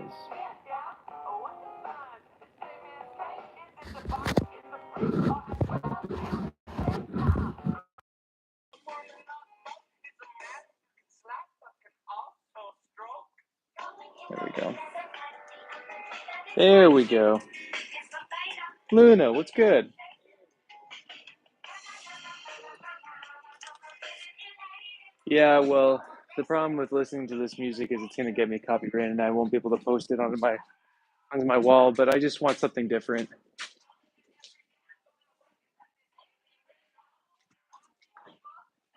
is. There we go. There we go. Luna, what's good? Yeah, well, the problem with listening to this music is it's going to get me copyrighted and I won't be able to post it onto my wall, but I just want something different.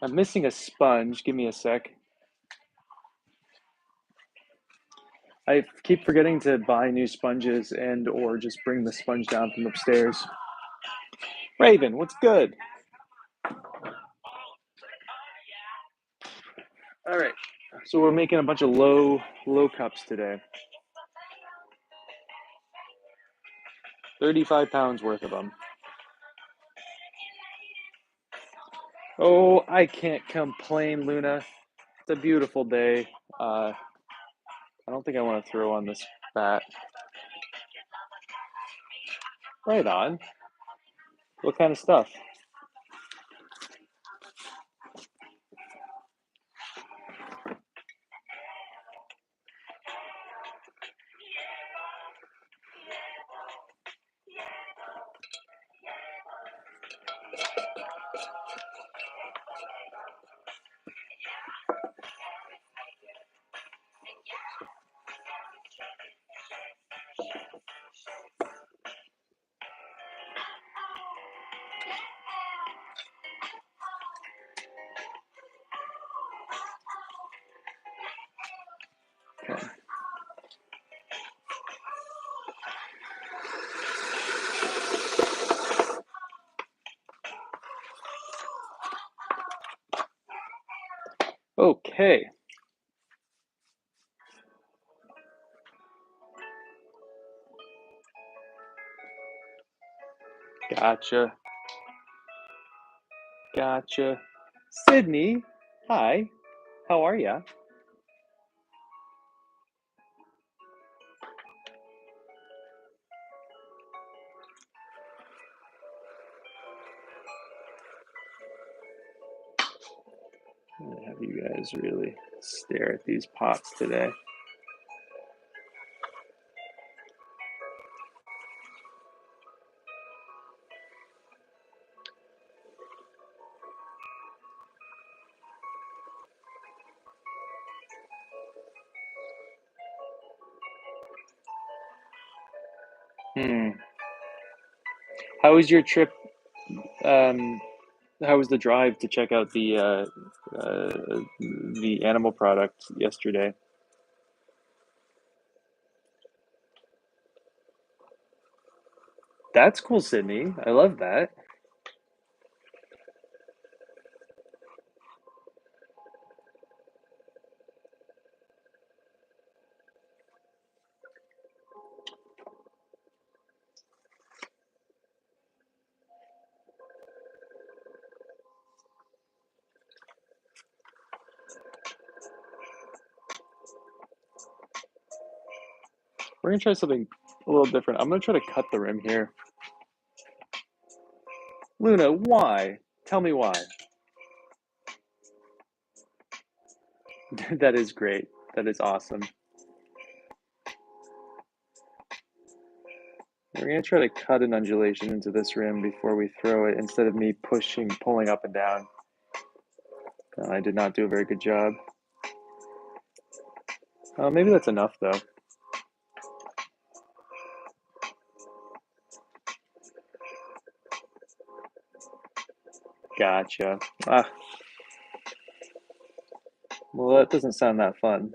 I'm missing a sponge. Give me a sec. I keep forgetting to buy new sponges and or just bring the sponge down from upstairs. Raven, what's good? All right. So we're making a bunch of low cups today. 35 pounds worth of them. Oh, I can't complain, Luna. It's a beautiful day. I don't think I want to throw on this bat. Right on. What kind of stuff? Okay. Okay. Gotcha. Gotcha. Sydney, hi. How are ya? I'm gonna have you guys really stare at these pots today. How was your trip? Um, how was the drive to check out the animal product yesterday? That's cool, Sydney. I love that. We're gonna try something a little different. I'm gonna try to cut the rim here. Luna, why? Tell me why. That is great. That is awesome. We're gonna try to cut an undulation into this rim before we throw it instead of me pulling up and down. I did not do a very good job. Maybe that's enough though. Gotcha. Ah, well, that doesn't sound that fun.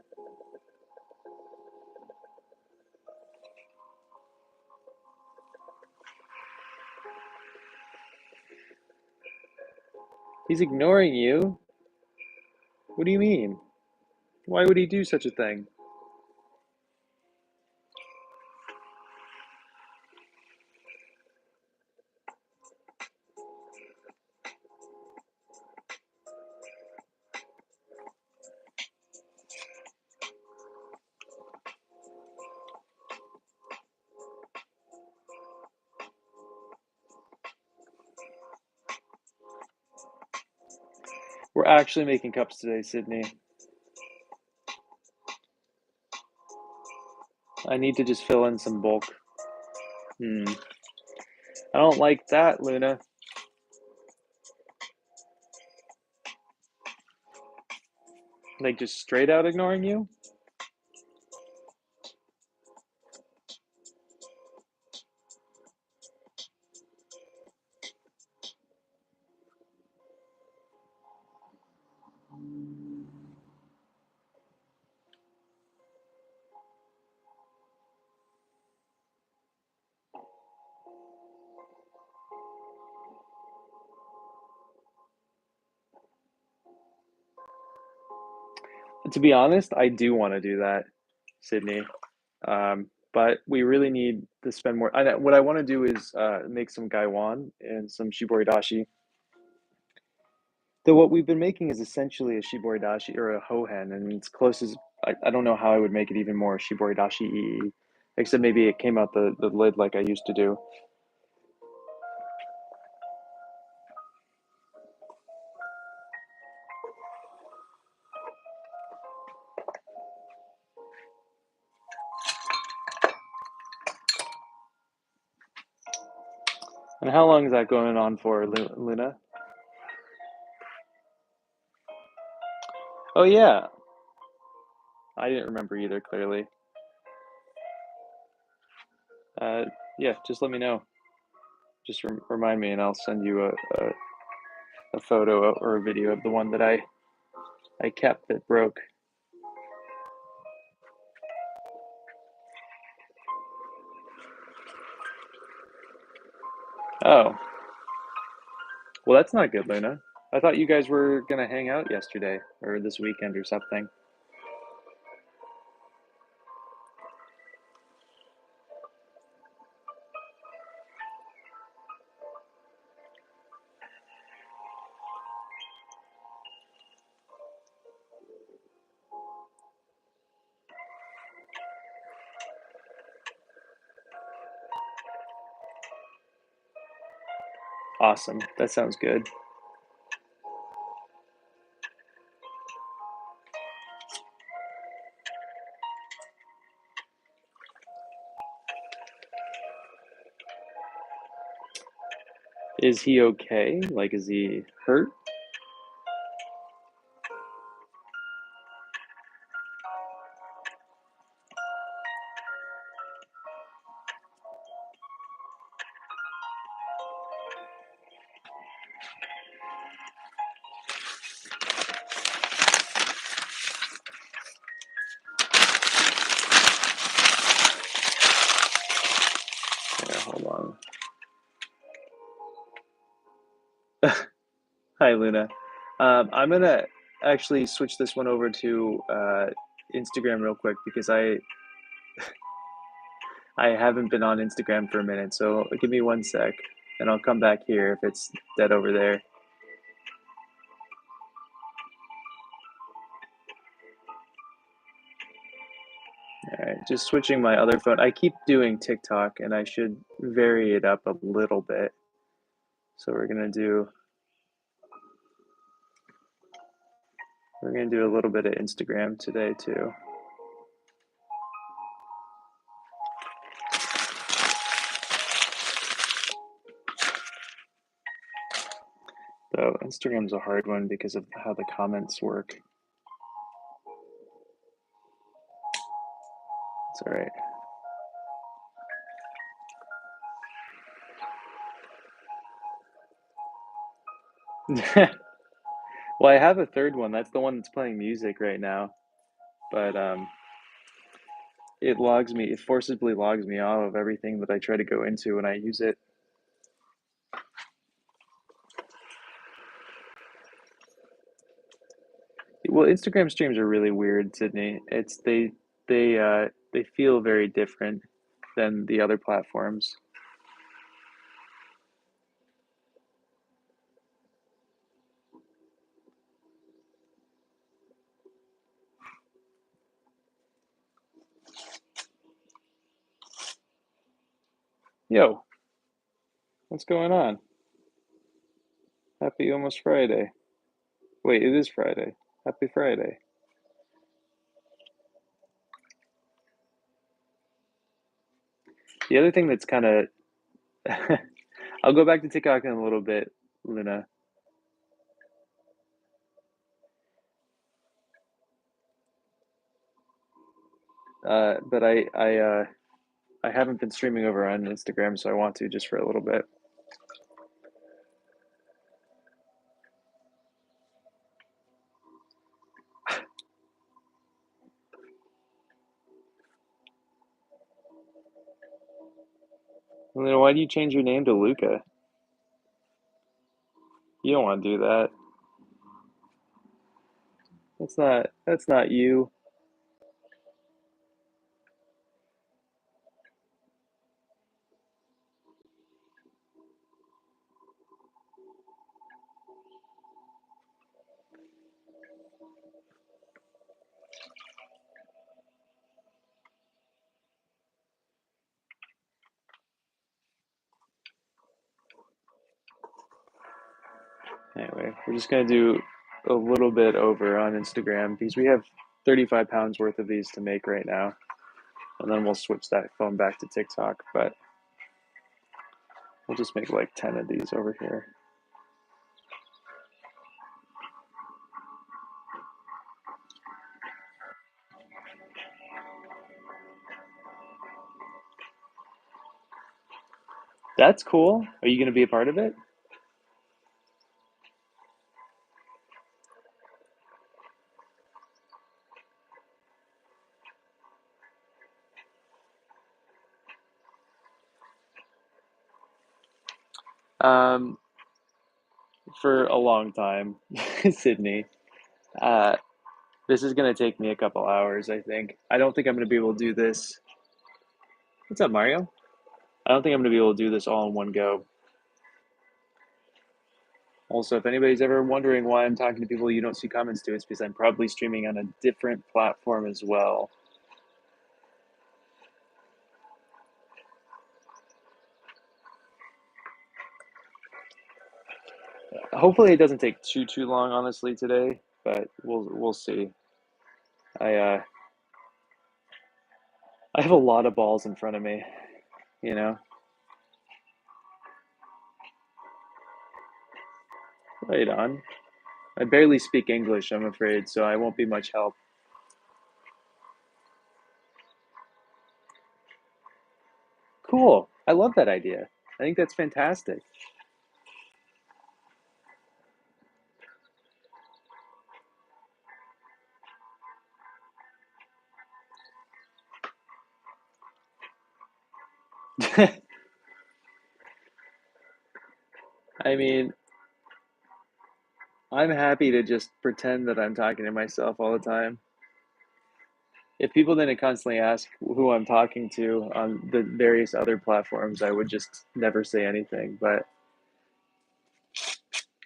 He's ignoring you? What do you mean? Why would he do such a thing? We're actually making cups today, Sydney. I need to just fill in some bulk. I don't like that, Luna. Like, just straight out ignoring you? To be honest, I do want to do that, Sydney. But we really need to spend more. What I want to do is make some gaiwan and some shiboridashi. Though what we've been making is essentially a shiboridashi or a hohen, and it's close as I don't know how I would make it even more shiboridashi, except maybe it came out the lid like I used to do. And how long is that going on for, Luna? Oh yeah, I didn't remember either, clearly. Uh, yeah, just let me know. Just remind me, and I'll send you a photo or a video of the one that I kept that broke. Oh, well, that's not good, Luna. I thought you guys were gonna hang out yesterday or this weekend or something. Awesome. That sounds good. Is he okay? Like, is he hurt? Yeah, hold on. Hi, Luna. I'm gonna actually switch this one over to Instagram real quick because I haven't been on Instagram for a minute. So give me one sec, and I'll come back here if it's dead over there. All right, just switching my other phone. I keep doing TikTok, and I should vary it up a little bit. So we're gonna do a little bit of Instagram today too. So Instagram's a hard one because of how the comments work. It's all right. Well, I have a third one. That's the one that's playing music right now. But it forcibly logs me out of everything that I try to go into when I use it. Well, Instagram streams are really weird, Sydney. They feel very different than the other platforms. Yo, what's going on? Happy almost Friday. Wait, it is Friday. Happy Friday. The other thing that's kind of, I'll go back to TikTok in a little bit, Luna. But I haven't been streaming over on Instagram, so I want to just for a little bit. Luna, why do you change your name to Luca? You don't want to do that. That's not you. Anyway, we're just gonna do a little bit over on Instagram because we have 35 pounds worth of these to make right now, and then we'll switch that phone back to TikTok. But we'll just make like 10 of these over here. That's cool. Are you gonna be a part of it? Um, for a long time, Sydney. Uh, this is gonna take me a couple hours, I think. I don't think I'm gonna be able to do this. What's up, Mario? I don't think I'm gonna be able to do this all in one go. Also, if anybody's ever wondering why I'm talking to people you don't see comments to, it's because I'm probably streaming on a different platform as well. Hopefully, it doesn't take too long, honestly, today, but we'll see. I uh, I have a lot of balls in front of me, you know. Right on. I barely speak English, I'm afraid, so I won't be much help. Cool. I love that idea. I think that's fantastic. I mean, I'm happy to just pretend that I'm talking to myself all the time. If people didn't constantly ask who I'm talking to on the various other platforms, I would just never say anything. But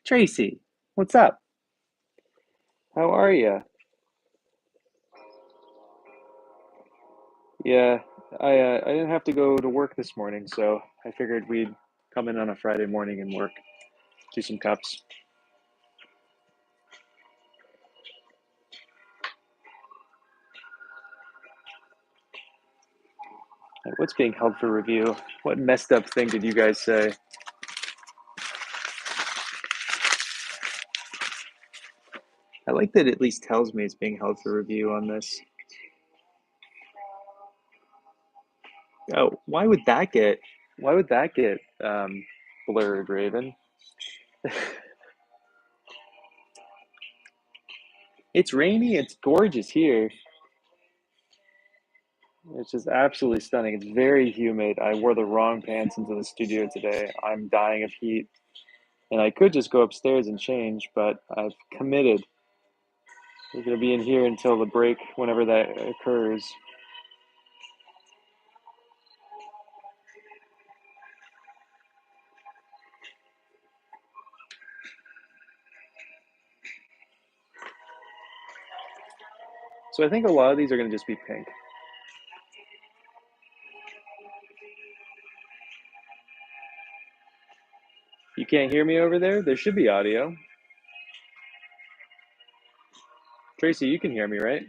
Tracy, what's up? How are you? Yeah, I didn't have to go to work this morning, so I figured we'd come in on a Friday morning and work, do some cups. What's being held for review? What messed up thing did you guys say? I like that it at least tells me it's being held for review on this. Oh, why would that get blurred, Raven? It's rainy, it's gorgeous here. It's just absolutely stunning. It's very humid. I wore the wrong pants into the studio today. I'm dying of heat. And I could just go upstairs and change, but I've committed. We're going to be in here until the break, whenever that occurs. So I think a lot of these are going to just be pink. You can't hear me over there? There should be audio. Tracy, you can hear me, right?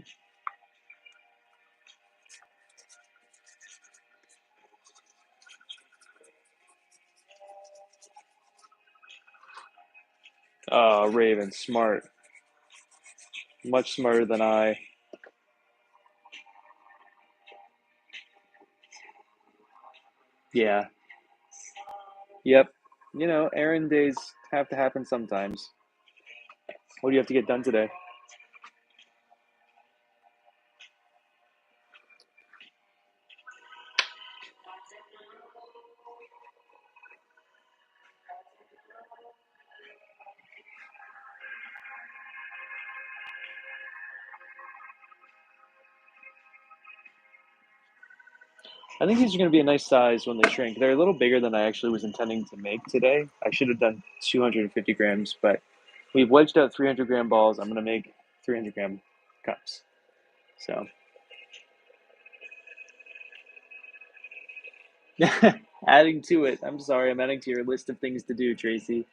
Oh, Raven, smart. Much smarter than I. Yeah. Yep. You know, errand days have to happen sometimes. What do you have to get done today? I think these are going to be a nice size when they shrink. They're a little bigger than I actually was intending to make today. I should have done 250 grams, but we've wedged out 300-gram balls. I'm going to make 300-gram cups. So, adding to it. I'm sorry, I'm adding to your list of things to do, Tracy.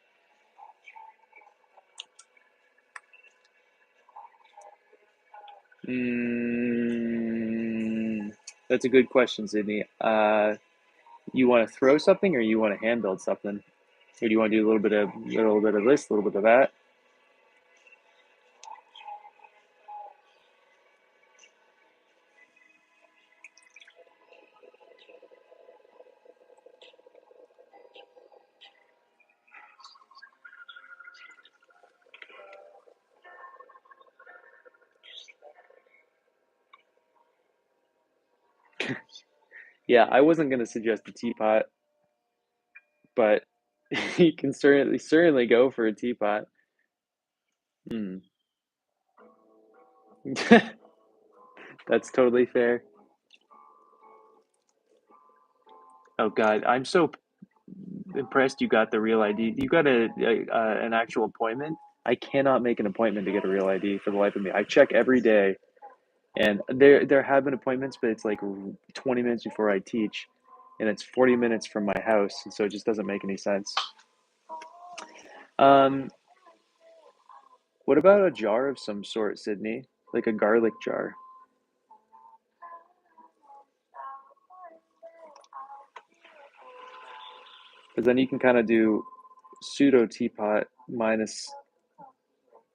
Mm, that's a good question, Sydney. You want to throw something, or you want to hand build something, or do you want to do a little bit of this, a little bit of that? Yeah, I wasn't going to suggest a teapot, but you can certainly go for a teapot. Hmm. That's totally fair. Oh God, I'm so impressed you got the real ID. You got an actual appointment. I cannot make an appointment to get a real ID for the life of me. I check every day, and there have been appointments, but it's like 20 minutes before I teach, and it's 40 minutes from my house, and so it just doesn't make any sense. Um, what about a jar of some sort, Sydney? Like a garlic jar, because then you can kind of do pseudo teapot minus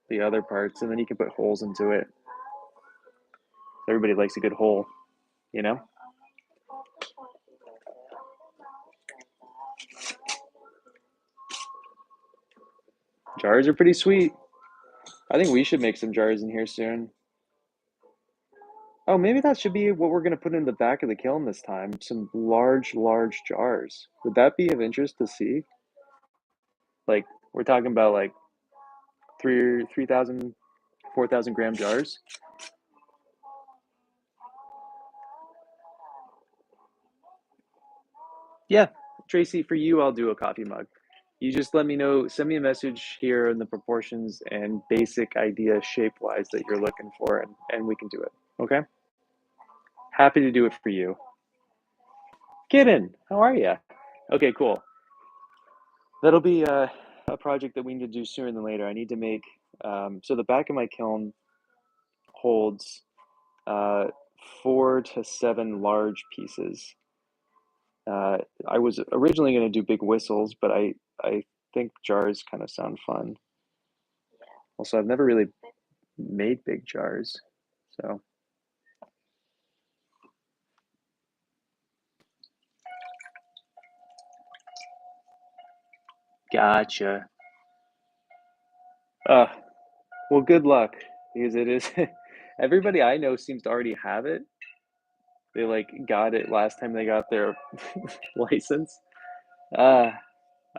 the other parts, and then you can put holes into it. Everybody likes a good hole, you know? Jars are pretty sweet. I think we should make some jars in here soon. Oh, maybe that should be what we're going to put in the back of the kiln this time. Some large, large jars. Would that be of interest to see? Like, we're talking about like 3,000, 4,000 gram jars. Yeah, Tracy, for you, I'll do a coffee mug. You just let me know, send me a message here in the proportions and basic idea shape wise that you're looking for, and we can do it. Okay? Happy to do it for you. Get in. How are you? Okay, cool. That'll be a project that we need to do sooner than later. I need to make, so the back of my kiln holds uh, 4 to 7 large pieces. Uh, I was originally going to do big whistles, but I think jars kind of sound fun. Also, I've never really made big jars, so gotcha. Uh, well, good luck because it is. Everybody I know seems to already have it. They like got it last time they got their license. Uh,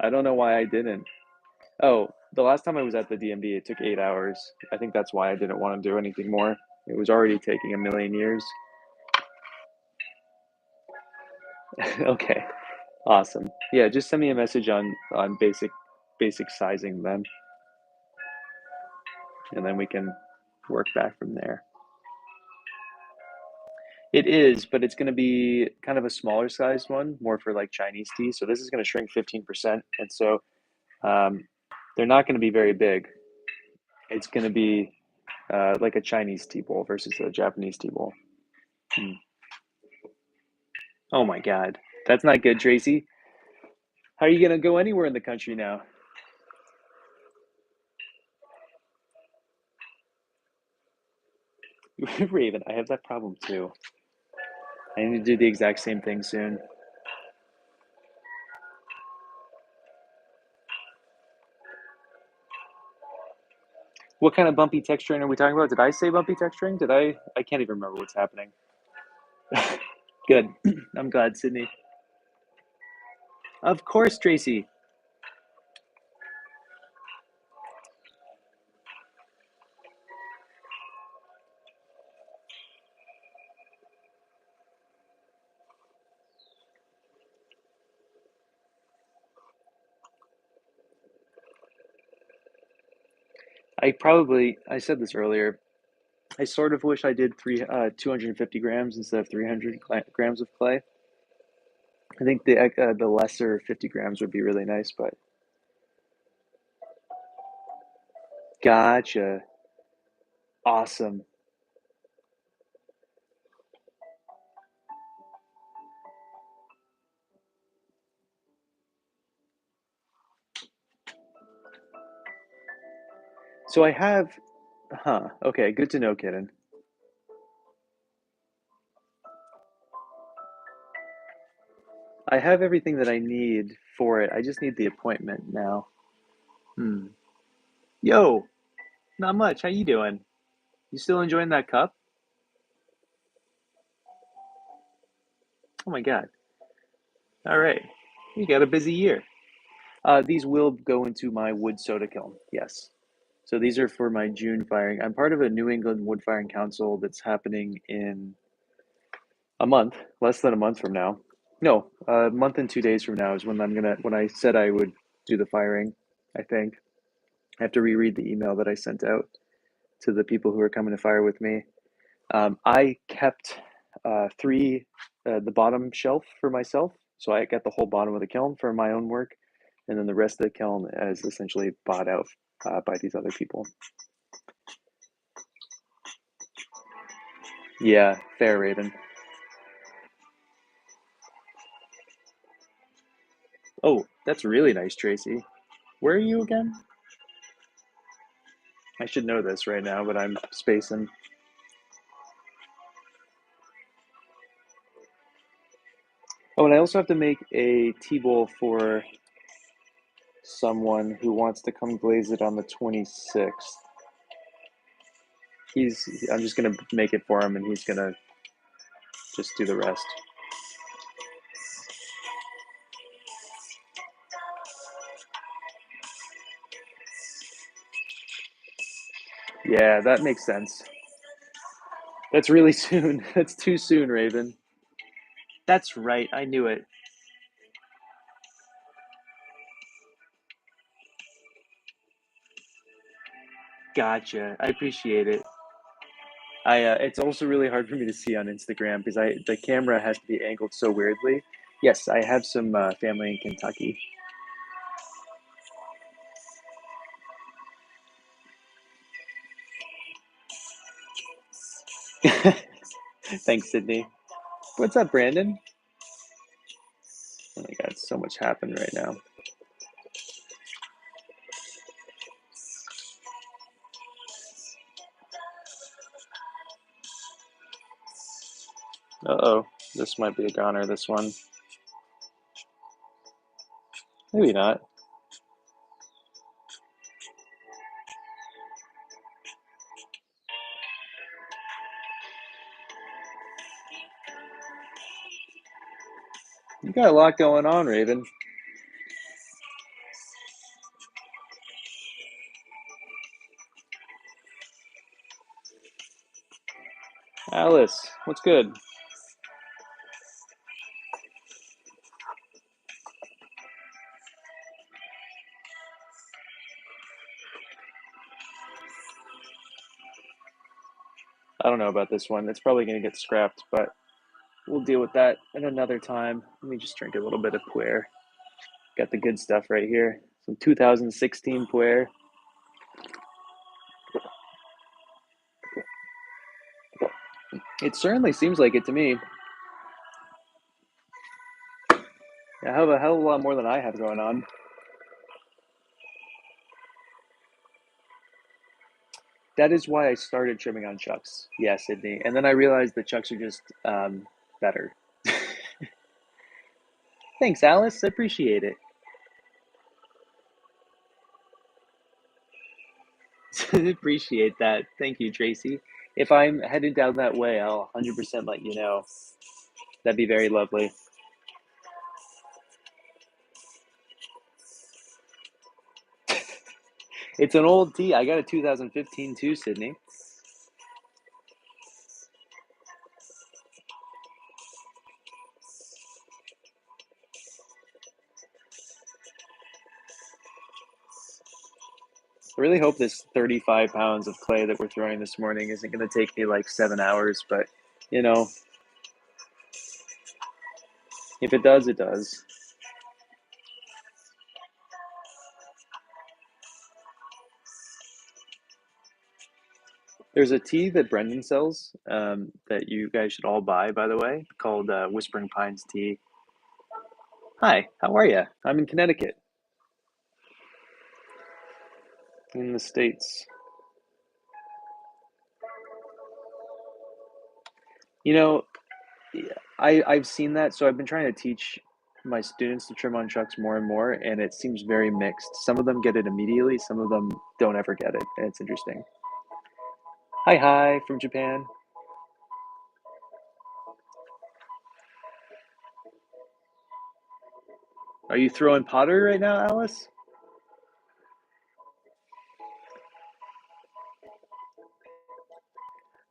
I don't know why I didn't. Oh, the last time I was at the DMV, it took 8 hours. I think that's why I didn't want to do anything more. It was already taking a million years. Okay, awesome. Yeah, just send me a message on basic sizing then, and then we can work back from there. It is, but it's going to be kind of a smaller sized one, more for like Chinese tea. So this is going to shrink 15%, and so um, they're not going to be very big. It's going to be like a Chinese tea bowl versus a Japanese tea bowl. Hmm. Oh my God, that's not good, Tracy. How are you gonna go anywhere in the country now? Raven, I have that problem too. I need to do the exact same thing soon. What kind of bumpy texturing are we talking about? Did I say bumpy texturing? Did I? I can't even remember what's happening. Good. I'm glad, Sydney. Of course, Tracy. I said this earlier. I sort of wish I did 250 grams instead of 300 grams of clay. I think the lesser 50 grams would be really nice, but gotcha. Awesome. So I have, huh, okay, good to know, kitten. I have everything that I need for it. I just need the appointment now. Hmm. Yo, not much. How you doing? You still enjoying that cup? Oh my God. All right. You got a busy year. These will go into my wood soda kiln. Yes. So these are for my June firing. I'm part of a New England Wood Firing Council that's happening in a month, less than a month from now. No, a month and 2 days from now is when I said I would do the firing, I think. I have to reread the email that I sent out to the people who are coming to fire with me. I kept the bottom shelf for myself. So I got the whole bottom of the kiln for my own work. And then the rest of the kiln is essentially bought out by these other people. Yeah, fair, Raven. Oh, that's really nice, Tracy. Where are you again? I should know this right now, but I'm spacing. Oh, and I also have to make a tea bowl for someone who wants to come glaze it on the 26th. I'm just gonna make it for him, and he's gonna just do the rest. Yeah, that makes sense. That's really soon. That's too soon, Raven. That's right. I knew it. Gotcha. I appreciate it. It's also really hard for me to see on Instagram because the camera has to be angled so weirdly. Yes, I have some family in Kentucky. Thanks, Sydney. What's up, Brandon? Oh my God, so much happened right now. Uh-oh, this might be a goner, this one. Maybe not. You got a lot going on, Raven. Alice, what's good? I don't know about this one. It's probably going to get scrapped, but we'll deal with that at another time. Let me just drink a little bit of puer. Got the good stuff right here. Some 2016 puer. It certainly seems like it to me. I have a hell of a lot more than I have going on. That is why I started trimming on chucks. Yeah, Sydney. And then I realized the chucks are just better. Thanks, Alice. I appreciate it. Appreciate that. Thank you, Tracy. If I'm headed down that way, I'll 100% let you know. That'd be very lovely. It's an old tea. I got a 2015 too, Sydney. I really hope this 35 pounds of clay that we're throwing this morning isn't going to take me like 7 hours, but you know, if it does, it does. There's a tea that Brendan sells that you guys should all buy, by the way, called Whispering Pines tea. Hi, how are you? I'm in Connecticut, in the States. You know, I've seen that, so I've been trying to teach my students to trim on trucks more and more, and it seems very mixed. Some of them get it immediately, some of them don't ever get it, and it's interesting. Hi, hi from Japan. Are you throwing pottery right now, Alice?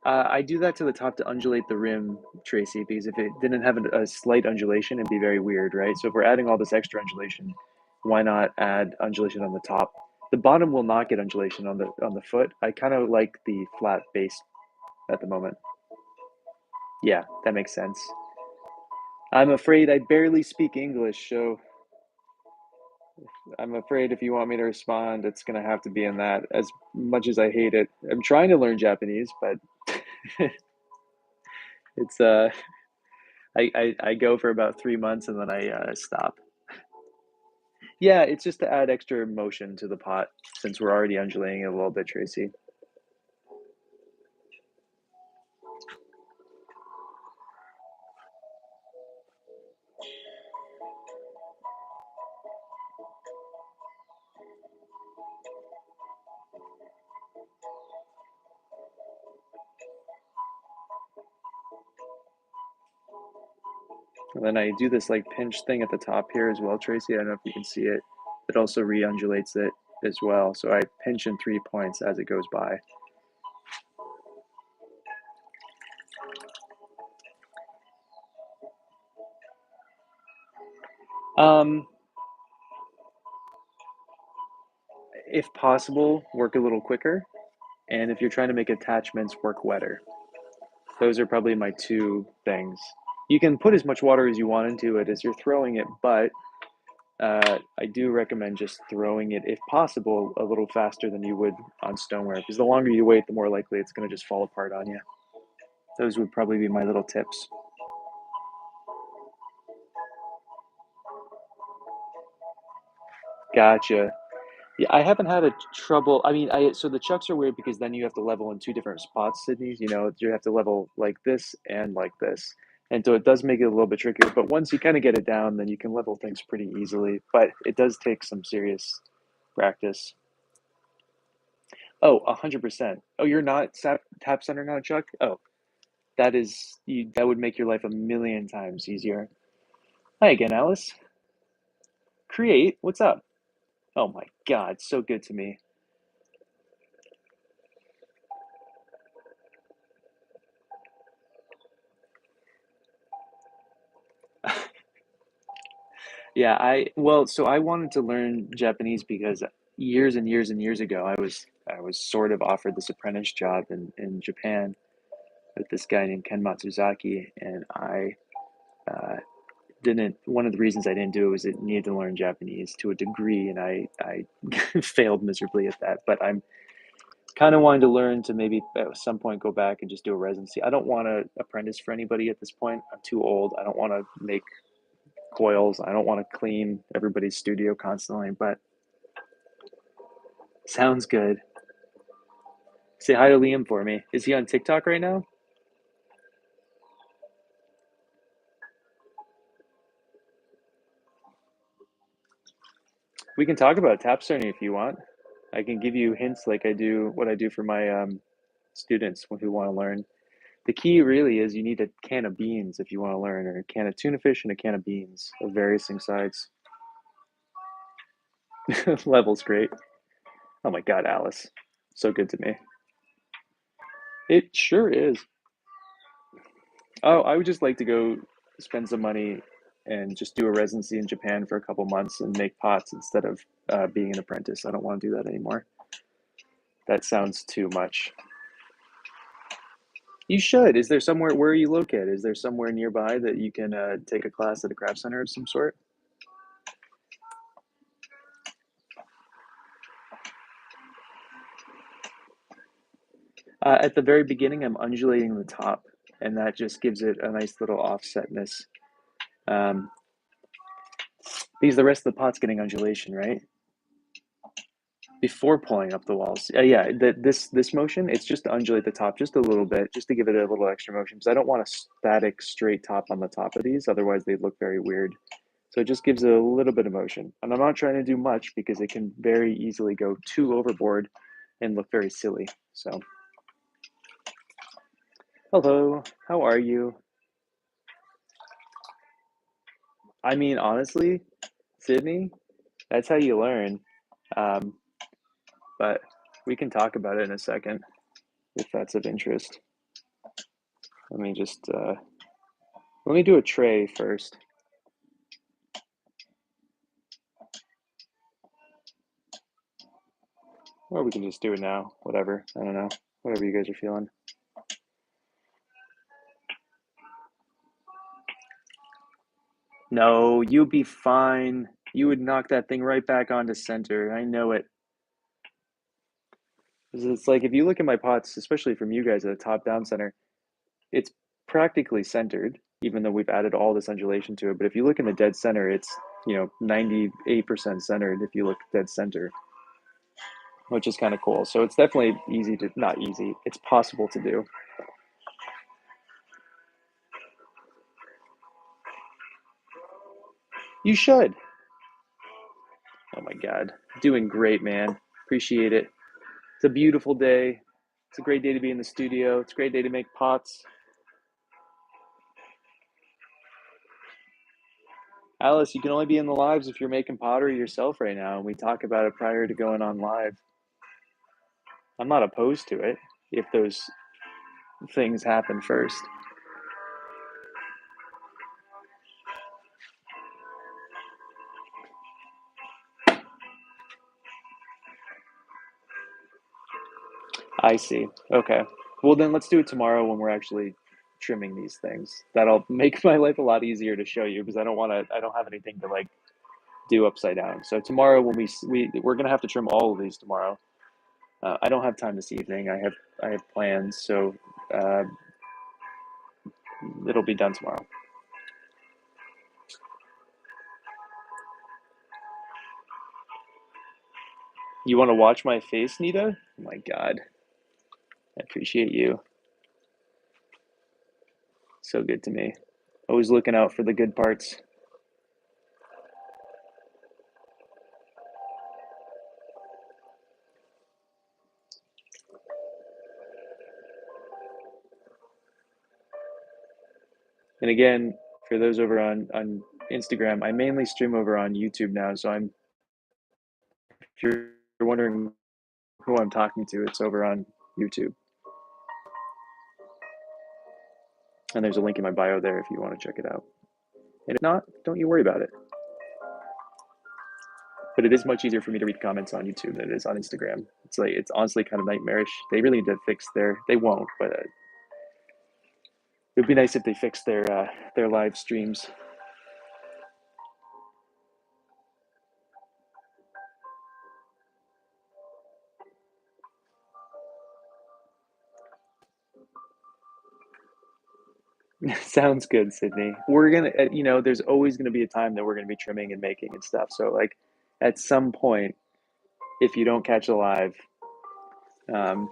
I do that to the top to undulate the rim, Tracy, because if it didn't have a slight undulation, it'd be very weird, right? So if we're adding all this extra undulation, why not add undulation on the top? The bottom will not get undulation on the foot. I kind of like the flat base at the moment. Yeah, that makes sense. I'm afraid I barely speak English, so I'm afraid if you want me to respond, it's gonna have to be in that. As much as I hate it, I'm trying to learn Japanese, but it's I go for about 3 months and then I stop. Yeah, it's just to add extra motion to the pot since we're already undulating it a little bit, Tracy. And then I do this like pinch thing at the top here as well, Tracy. I don't know if you can see it. It also re-undulates it as well. So I pinch in 3 points as it goes by. Um, if possible, work a little quicker. And if you're trying to make attachments, work wetter. Those are probably my two things. You can put as much water as you want into it as you're throwing it, but I do recommend just throwing it, if possible, a little faster than you would on stoneware, because the longer you wait, the more likely it's going to just fall apart on you. Those would probably be my little tips. Gotcha. Yeah, I haven't had a trouble. I mean, I so the chucks are weird because then you have to level in two different spots, Sydney. You know, you have to level like this and like this. And so it does make it a little bit trickier. But once you kind of get it down, then you can level things pretty easily. But it does take some serious practice. Oh, 100%. Oh, you're not tap centering on a chuck? Oh, that would make your life a million times easier. Hi again, Alice. Create, what's up? Oh my God, so good to me. Yeah, so I wanted to learn Japanese because years and years and years ago, I was sort of offered this apprentice job in Japan with this guy named Ken Matsuzaki, and I uh, didn't. One of the reasons I didn't do it was it needed to learn Japanese to a degree, and I failed miserably at that. But I'm kind of wanting to learn to maybe at some point go back and just do a residency. I don't want to apprentice for anybody at this point. I'm too old. I don't want to make coils. I don't want to clean everybody's studio constantly, but sounds good. Say hi to Liam for me. Is he on TikTok right now? We can talk about tap starting if you want. I can give you hints like I do what I do for my students who want to learn. The key really is you need a can of beans if you want to learn, or a can of tuna fish and a can of beans of varying sides. Level's great. Oh my God, Alice. So good to me. It sure is. Oh, I would just like to go spend some money and just do a residency in Japan for a couple months and make pots instead of being an apprentice. I don't want to do that anymore. That sounds too much. You should. Is there somewhere, where are you located? Is there somewhere nearby that you can take a class at a craft center of some sort? At the very beginning, I'm undulating the top, and that just gives it a nice little offsetness. Um, because the rest of the pot's getting undulation, right? Before pulling up the walls. Yeah, this motion, it's just to undulate the top just a little bit, just to give it a little extra motion, because I don't want a static straight top on the top of these, otherwise they look very weird. So it just gives it a little bit of motion. And I'm not trying to do much because it can very easily go too overboard and look very silly. So, hello, how are you? I mean, honestly, Sydney, that's how you learn. Um, but we can talk about it in a second if that's of interest. Let me just let me do a tray first. Or we can just do it now. Whatever. I don't know. Whatever you guys are feeling. No, you'd be fine. You would knock that thing right back onto center. I know it. It's like if you look at my pots, especially from you guys at a top-down center, it's practically centered, even though we've added all this undulation to it. But if you look in the dead center, it's 98% centered if you look dead center, which is kind of cool. So it's definitely easy to, not easy, it's possible to do. You should. Oh my God. Doing great, man. Appreciate it. It's a beautiful day. It's a great day to be in the studio. It's a great day to make pots. Alice, you can only be in the lives if you're making pottery yourself right now, and we talk about it prior to going on live. I'm not opposed to it if those things happen first. I see. Okay. Well, then let's do it tomorrow when we're actually trimming these things. That'll make my life a lot easier to show you because I don't have anything to like do upside down. So tomorrow when we're gonna have to trim all of these tomorrow. I don't have time this evening. I have plans, so uh, it'll be done tomorrow. You want to watch my face, Nita? Oh my God, I appreciate you. So good to me. Always looking out for the good parts. And again, for those over on Instagram, I mainly stream over on YouTube now. So if you're wondering who I'm talking to, it's over on YouTube. And there's a link in my bio there if you want to check it out. And if not, don't you worry about it. But it is much easier for me to read comments on YouTube than it is on Instagram. It's honestly kind of nightmarish. They really need to fix they won't, but it would be nice if they fixed their live streams. Sounds good, Sydney. We're gonna, there's always gonna be a time that we're gonna be trimming and making and stuff. So like, at some point, if you don't catch it live, um,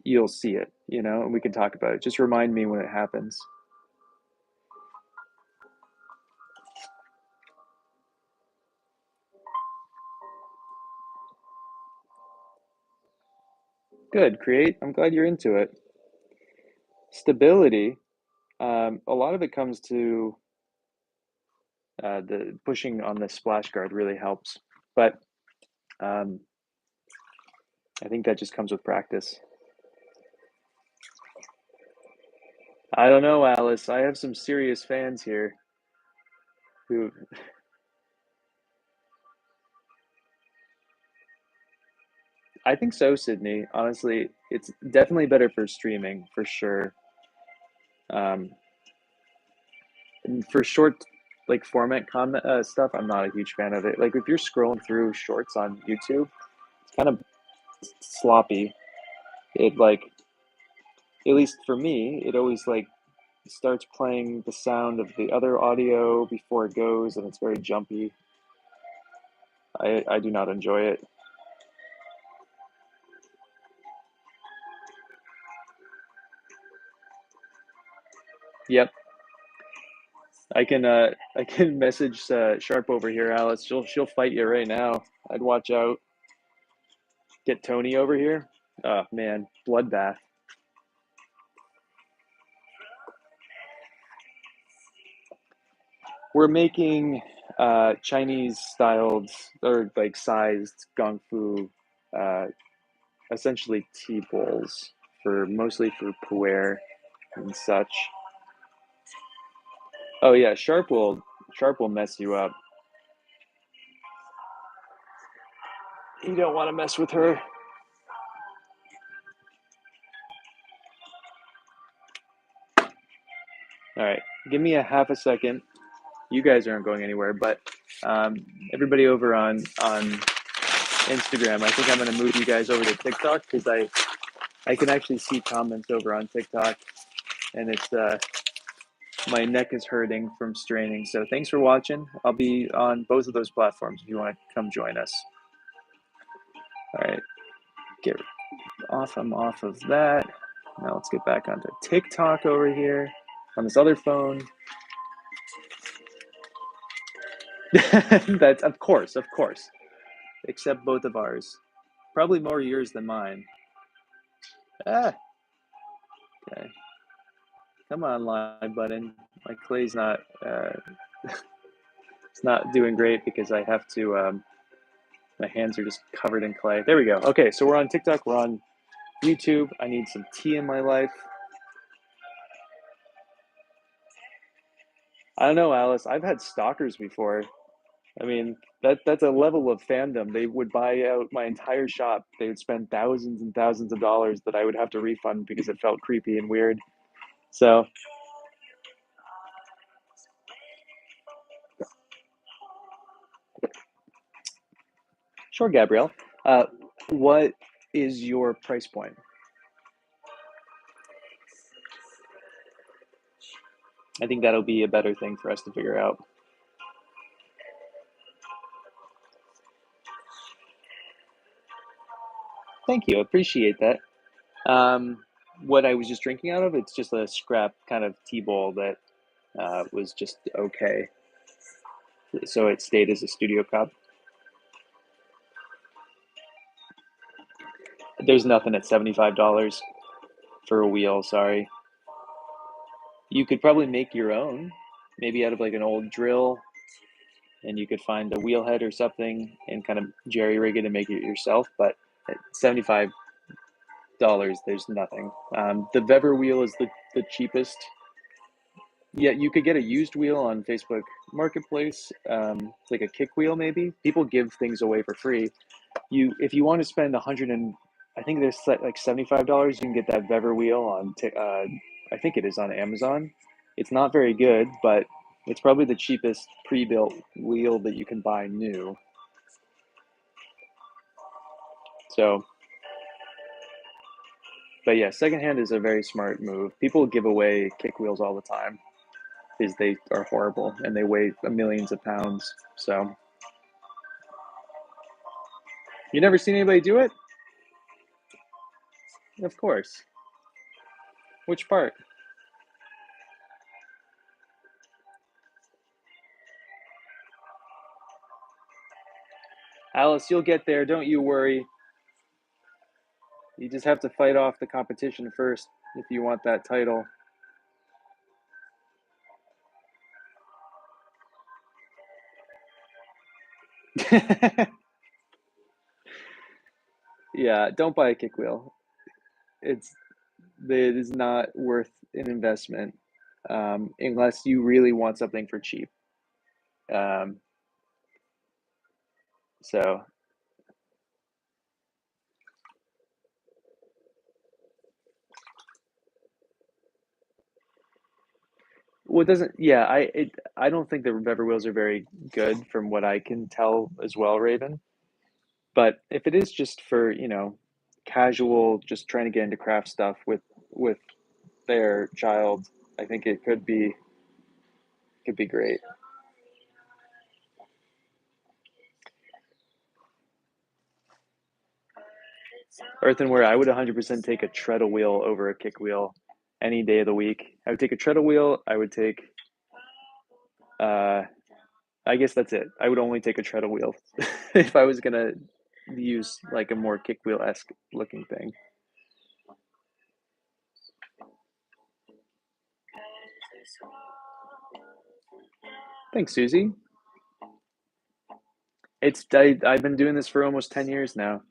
you'll see it, and we can talk about it. Just remind me when it happens. Good, create. I'm glad you're into it. Stability. A lot of it comes to the pushing on the splash guard really helps, but um, I think that just comes with practice. I don't know, Alice. I have some serious fans here who I think so, Sydney. Honestly, it's definitely better for streaming for sure. Um, and for short, like format comment stuff, I'm not a huge fan of it. Like if you're scrolling through shorts on YouTube, it's kind of sloppy. It like, at least for me, it always like starts playing the sound of the other audio before it goes, and it's very jumpy. I do not enjoy it. Yep, I can message Sharp over here, Alice. She'll fight you right now. I'd watch out. Get Tony over here. Oh man, bloodbath. We're making Chinese styled or like sized gong fu, uh, essentially tea bowls for mostly for pu'er and such. Oh yeah, Sharp will mess you up. You don't want to mess with her. All right, give me a half a second. You guys aren't going anywhere, but um, everybody over on Instagram, I think I'm going to move you guys over to TikTok because I can actually see comments over on TikTok, and it's my neck is hurting from straining. So thanks for watching. I'll be on both of those platforms if you want to come join us. All right, get off. I'm off of that. Now let's get back onto TikTok over here on this other phone. That's of course, except both of ours. Probably more yours than mine. Ah, okay. Come on, live button. My clay's not. It's not doing great because I have to. My hands are just covered in clay. There we go. Okay, so we're on TikTok. We're on YouTube. I need some tea in my life. I don't know, Alice. I've had stalkers before. I mean, that's a level of fandom. They would buy out my entire shop. They would spend thousands and thousands of dollars that I would have to refund because it felt creepy and weird. So, sure, Gabrielle. What is your price point? I think that'll be a better thing for us to figure out. Thank you. Appreciate that. Um, what I was just drinking out of, it's just a scrap kind of tea bowl that was just okay. So it stayed as a studio cup. There's nothing at $75 for a wheel, sorry. You could probably make your own, maybe out of like an old drill, and you could find a wheel head or something and kind of jerry rig it and make it yourself. But at $75, there's nothing. The Vever wheel is the cheapest. Yeah, you could get a used wheel on Facebook Marketplace, like a kick wheel maybe. People give things away for free. If you want to spend 100 and I think there's like $75, you can get that Vever wheel on I think it is on Amazon. It's not very good, but it's probably the cheapest pre-built wheel that you can buy new. So But yeah, secondhand is a very smart move. People give away kick wheels all the time because they are horrible and they weigh millions of pounds. So you never seen anybody do it? Of course. Which part? Alice, you'll get there. Don't you worry. You just have to fight off the competition first if you want that title. Yeah, don't buy a kick wheel. It's it is not worth an investment unless you really want something for cheap. Um, so well, it doesn't. Yeah, I don't think the Bever wheels are very good from what I can tell as well, Raven. But if it is just for casual, just trying to get into craft stuff with their child, I think it could be great. Earthenware, I would 100% take a treadle wheel over a kick wheel any day of the week. I would take a treadle wheel. I would take, uh, I guess that's it. I would only take a treadle wheel if I was gonna use like a more kick wheel esque looking thing. Thanks, Susie. I've been doing this for almost 10 years now,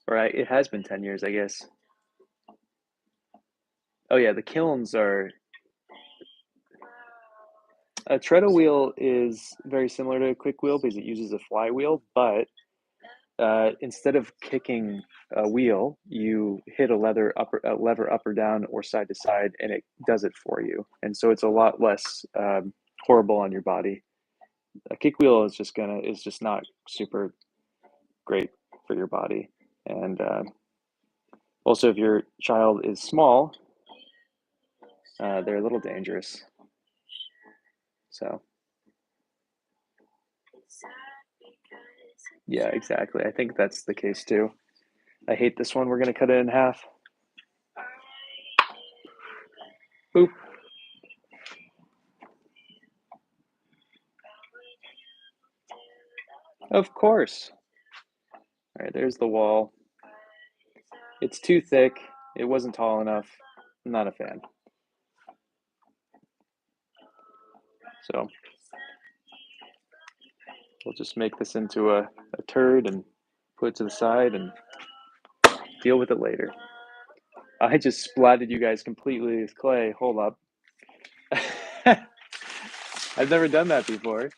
it has been 10 years, I guess. Oh yeah, the kilns are. A treadle wheel is very similar to a quick wheel because it uses a flywheel, but instead of kicking a wheel, you hit a lever up or down or side to side, and it does it for you. And so it's a lot less horrible on your body. A kick wheel is just not super great for your body. And also, if your child is small, they're a little dangerous. So yeah, exactly. I think that's the case too. I hate this one. We're gonna cut it in half. Boop. Of course. All right, there's the wall. It's too thick. It wasn't tall enough. I'm not a fan. So we'll just make this into a turd and put it to the side and deal with it later. I just splatted you guys completely with clay. Hold up. I've never done that before.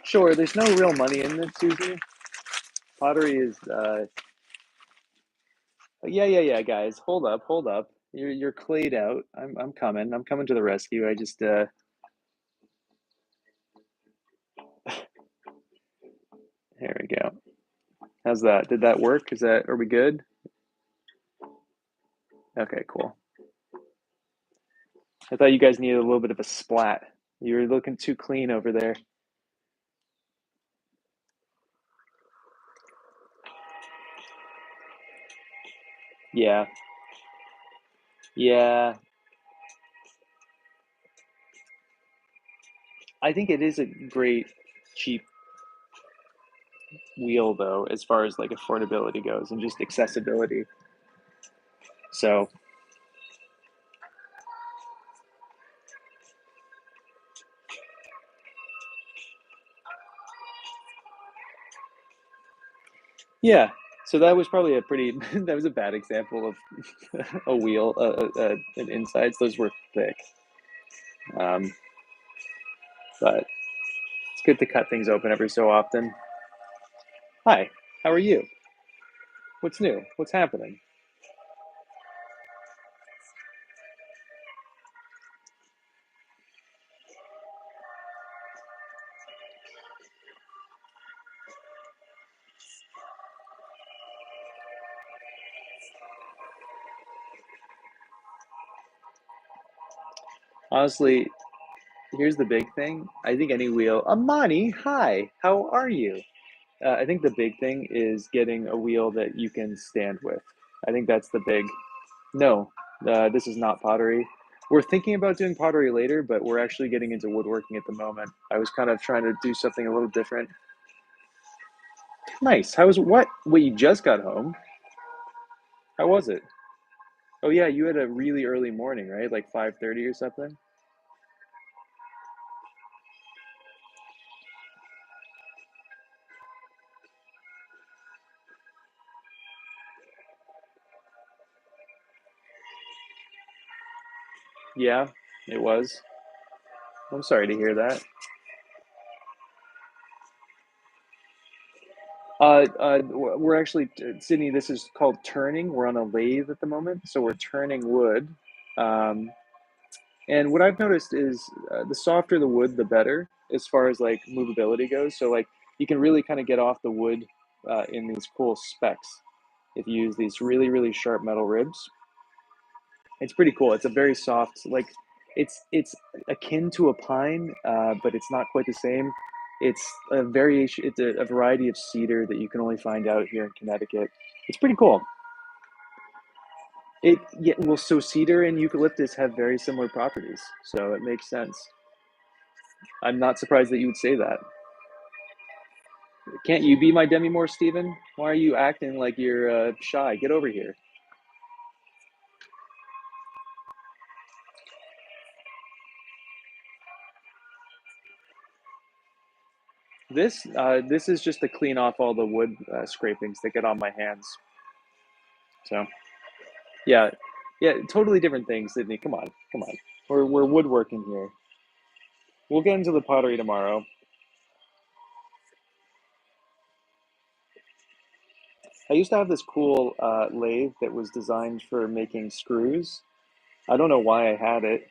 Sure, there's no real money in this, Susie. Pottery is yeah, guys. Hold up. You're clayed out. I'm coming. I'm coming to the rescue. I just Here we go. How's that? Did that work? Are we good? Okay, cool. I thought you guys needed a little bit of a splat. You were looking too clean over there. Yeah. Yeah. I think it is a great cheap wheel though, as far as like affordability goes and just accessibility. So yeah. So that was probably a pretty that was a bad example of a wheel, an insides. Those were thick. Um, but it's good to cut things open every so often. Hi, how are you? What's new? What's happening? Honestly, here's the big thing. I think any wheel, Amani, hi, how are you? I think the big thing is getting a wheel that you can stand with. I think that's the big. No, this is not pottery. We're thinking about doing pottery later, but we're actually getting into woodworking at the moment. I was kind of trying to do something a little different. Nice. How was what? Wait, you just got home? How was it? Oh yeah, you had a really early morning, right? Like 5:30 or something? Yeah, it was. I'm sorry to hear that. We're actually, Sydney, this is called turning. We're on a lathe at the moment, so we're turning wood. Um, and what I've noticed is the softer the wood, the better as far as like movability goes. So like you can really kind of get off the wood in these cool specs if you use these really, really sharp metal ribs. It's pretty cool. It's a very soft, like it's akin to a pine, but it's not quite the same. It's a variation. It's a variety of cedar that you can only find out here in Connecticut. It's pretty cool. It yeah, well, so cedar and eucalyptus have very similar properties, so it makes sense. I'm not surprised that you would say that. Can't you be my Demi Moore, Steven? Why are you acting like you're shy? Get over here. This is just to clean off all the wood scrapings that get on my hands. So yeah, yeah, totally different things, Sydney. Come on, come on. We're woodworking here. We'll get into the pottery tomorrow. I used to have this cool lathe that was designed for making screws. I don't know why I had it,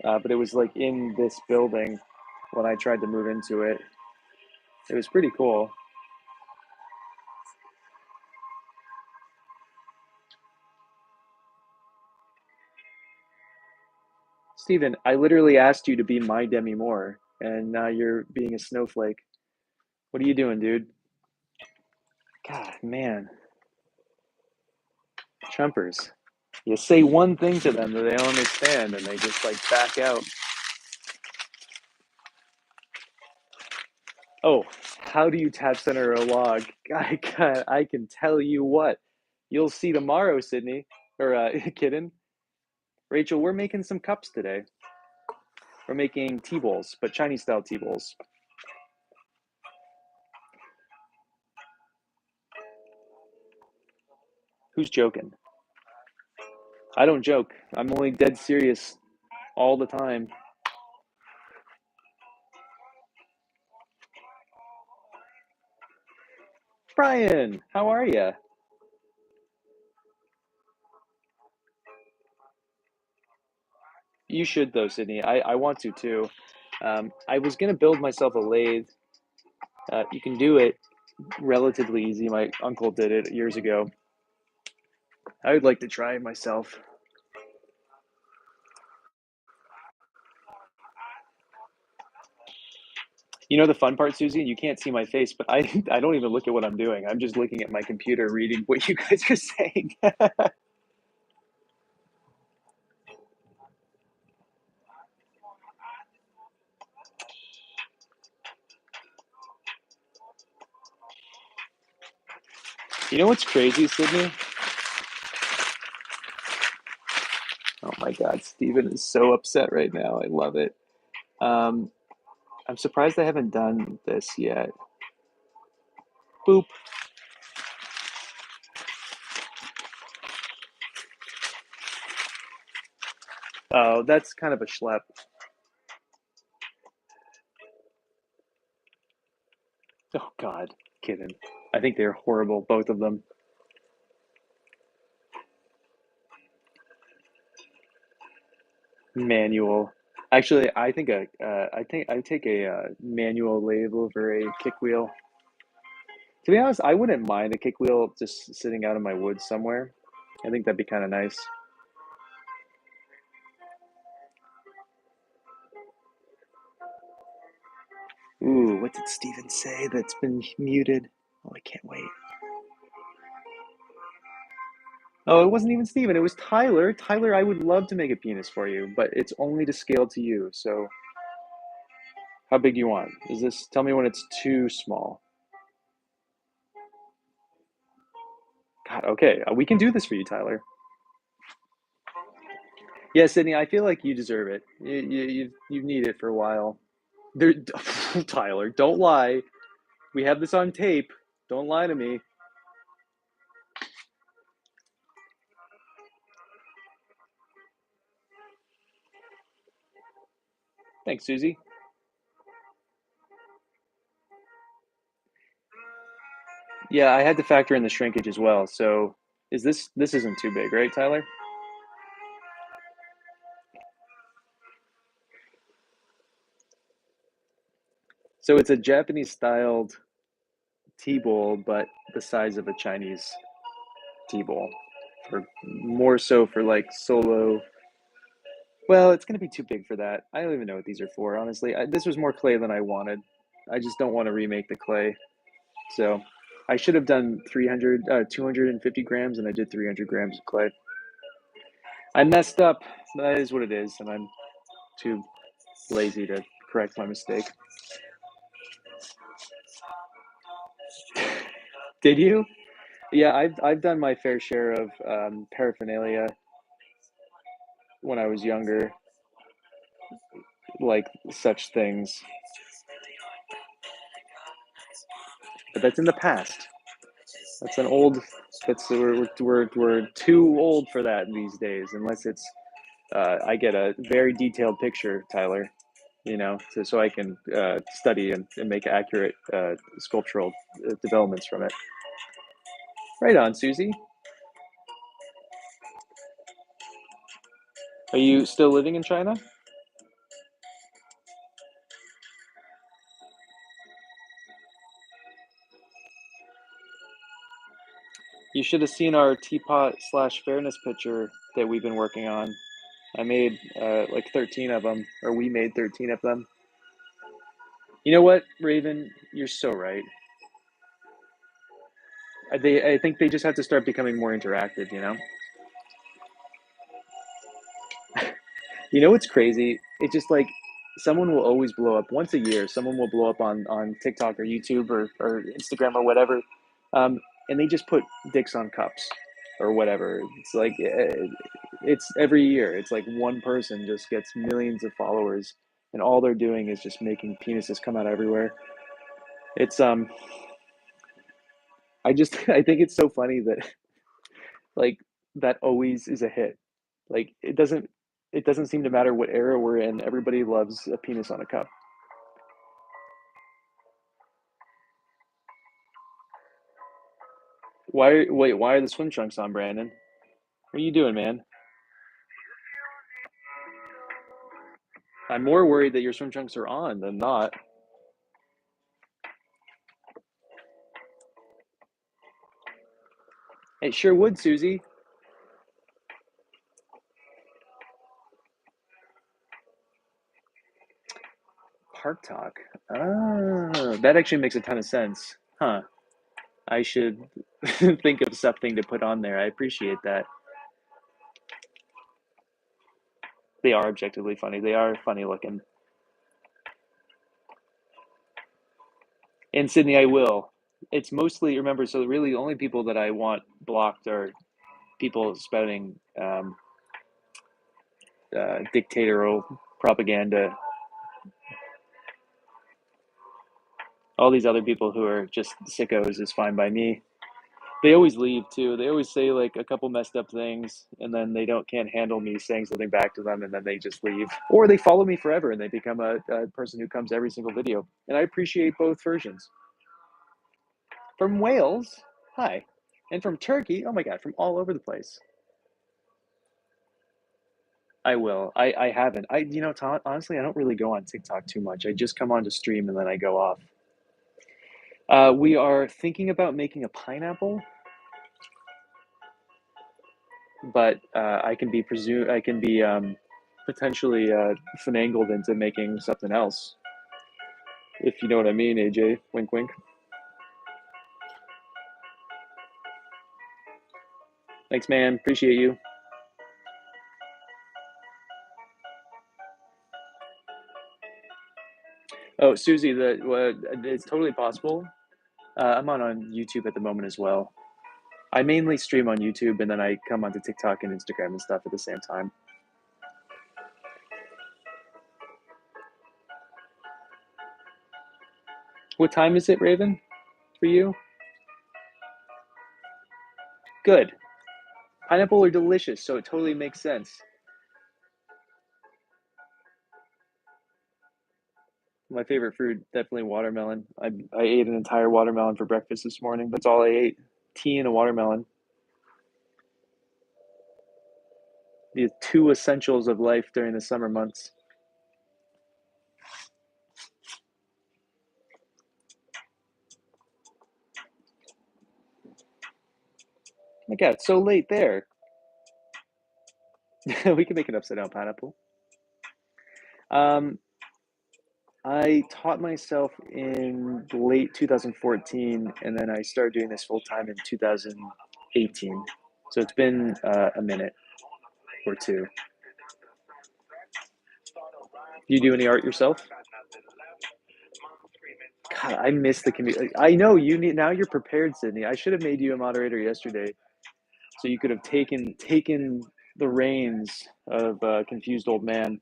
but it was like in this building when I tried to move into it. It was pretty cool. Steven, I literally asked you to be my Demi Moore, and now you're being a snowflake. What are you doing, dude? God, man, Trumpers. You say one thing to them that they don't understand, and they just like back out. Oh, how do you tap center a log? I can tell you what. You'll see tomorrow, Sydney. Or, kidding. Rachel, we're making some cups today. We're making tea bowls, but Chinese style tea bowls. Who's joking? I don't joke. I'm only dead serious all the time. Brian, how are you? You should, though, Sydney. I want to too. I was going to build myself a lathe. You can do it relatively easy. My uncle did it years ago. I would like to try it myself. You know the fun part, Susie? You can't see my face, but I don't even look at what I'm doing. I'm just looking at my computer reading what you guys are saying. You know what's crazy, Sydney? Oh my God, Steven is so upset right now. I love it. Um, I'm surprised I haven't done this yet. Boop. Oh, that's kind of a schlep. Oh God, kidding. I think they're horrible, both of them. Manual. Actually, I think I take a manual lathe over a kick wheel. To be honest, I wouldn't mind a kick wheel just sitting out in my woods somewhere. I think that'd be kind of nice. Ooh, what did Steven say that's been muted? Oh, I can't wait. Oh, it wasn't even Steven, it was Tyler. Tyler, I would love to make a penis for you, but it's only to scale to you. So, how big do you want? Is this, tell me when it's too small. God, okay, we can do this for you, Tyler. Yeah, Sydney, I feel like you deserve it. You need it for a while. There, Tyler, don't lie. We have this on tape. Don't lie to me. Thanks, Susie. Yeah, I had to factor in the shrinkage as well. So, this isn't too big, right, Tyler? So it's a Japanese styled tea bowl, but the size of a Chinese tea bowl. For more so for like solo. Well, it's gonna be too big for that. I don't even know what these are for, honestly. This was more clay than I wanted. I just don't want to remake the clay. So I should have done 250 grams, and I did 300 grams of clay. I messed up. That is what it is, and I'm too lazy to correct my mistake. Did you? Yeah, I've done my fair share of paraphernalia when I was younger, like such things. But that's in the past. That's an old. That's we're too old for that these days, unless it's I get a very detailed picture, Tyler. You know, so I can study and make accurate sculptural developments from it. Right on, Susie. Are you still living in China? You should have seen our teapot slash fairness picture that we've been working on. I made like 13 of them, or we made 13 of them. You know what, Raven? You're so right. I think they just have to start becoming more interactive, you know? You know what's crazy? It's just like someone will always blow up once a year. Someone will blow up on TikTok or YouTube or Instagram or whatever, and they just put dicks on cups or whatever. It's like it's every year. It's like one person just gets millions of followers, and all they're doing is just making penises come out everywhere. It's I just I think it's so funny that like that always is a hit. Like it doesn't seem to matter what era we're in. Everybody loves a penis on a cup. Why are the swim trunks on, Brandon? What are you doing, man? I'm more worried that your swim trunks are on than not. It sure would, Susie. Park talk. Ah, that actually makes a ton of sense. Huh. I should think of something to put on there. I appreciate that. They are objectively funny. They are funny looking. And Sydney, I will. It's mostly, remember, so really the only people that I want blocked are people spouting dictatorial propaganda. All these other people who are just sickos is fine by me. They always leave too. They always say like a couple messed up things, and then they don't can't handle me saying something back to them, and then they just leave. Or they follow me forever, and they become a person who comes every single video. And I appreciate both versions. From Wales, hi, and from Turkey, oh my god, from all over the place. I will. I haven't. Honestly, I don't really go on TikTok too much. I just come on to stream and then I go off. We are thinking about making a pineapple, but I can be potentially finagled into making something else. If you know what I mean, AJ. Wink, wink. Thanks, man. Appreciate you. Oh, Susie, it's totally possible. I'm on YouTube at the moment as well. I mainly stream on YouTube, and then I come onto TikTok and Instagram and stuff at the same time. What time is it, Raven, for you? Good. Pineapple are delicious, so it totally makes sense. My favorite fruit, definitely watermelon. I ate an entire watermelon for breakfast this morning. That's all I ate. Tea and a watermelon. The two essentials of life during the summer months. My God, it's so late there. We can make an upside down pineapple. Um, I taught myself in late 2014, and then I started doing this full time in 2018. So it's been a minute or two. Do you do any art yourself? God, I miss the community. I know you need now. You're prepared, Sydney. I should have made you a moderator yesterday, so you could have taken the reins of confused old man.